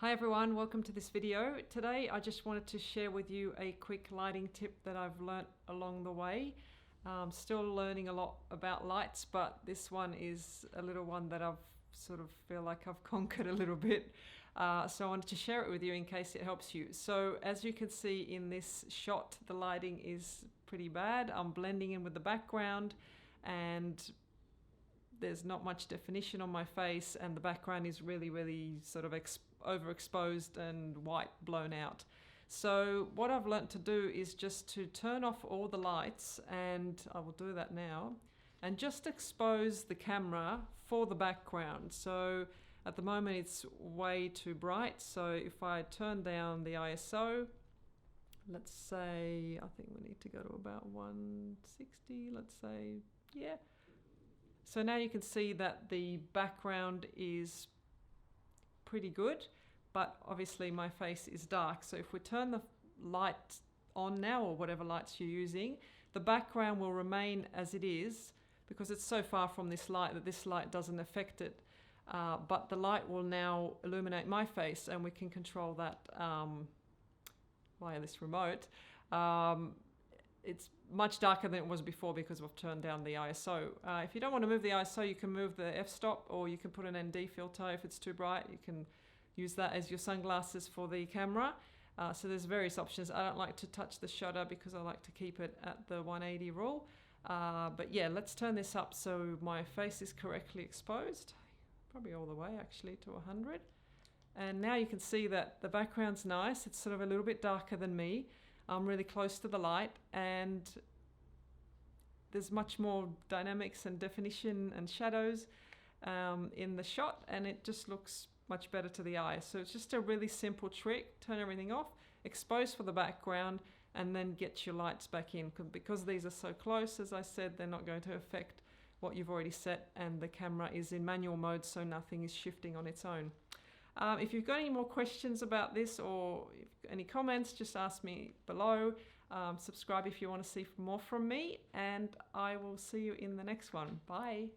Hi everyone, welcome to this video. Today I just wanted to share with you a quick lighting tip that I've learnt along the way. Still learning a lot about lights, but this one is a little one that I've sort of feel like I've conquered a little bit. So I wanted to share it with you in case it helps you. So as you can see in this shot, the lighting is pretty bad. I'm blending in with the background and there's not much definition on my face, and the background is really sort of overexposed and white blown out. So what I've learnt to do is just to turn off all the lights, and I will do that now, and just expose the camera for the background. So at the moment it's way too bright, so if I turn down the ISO, let's say, I think we need to go to about 160, let's say, yeah. So now you can see that the background is pretty good, but obviously my face is dark. So if we turn the light on now, or whatever lights you're using, the background will remain as it is because it's so far from this light that this light doesn't affect it. But the light will now illuminate my face, and we can control that via this remote. It's much darker than it was before because we've turned down the ISO. If you don't want to move the ISO, you can move the f-stop, or you can put an ND filter if it's too bright. You can use that as your sunglasses for the camera. So there's various options. I don't like to touch the shutter because I like to keep it at the 180 rule. But yeah, let's turn this up so my face is correctly exposed. Probably all the way actually to 100. And now you can see that the background's nice. It's sort of a little bit darker than me. I'm really close to the light, and there's much more dynamics and definition and shadows in the shot, and it just looks much better to the eye. So it's just a really simple trick. Turn everything off, expose for the background, and then get your lights back in. Because these are so close, as I said, they're not going to affect what you've already set, and the camera is in manual mode, so nothing is shifting on its own. If you've got any more questions about this, or any comments, just ask me below. Subscribe if you want to see more from me, and I will see you in the next one. Bye.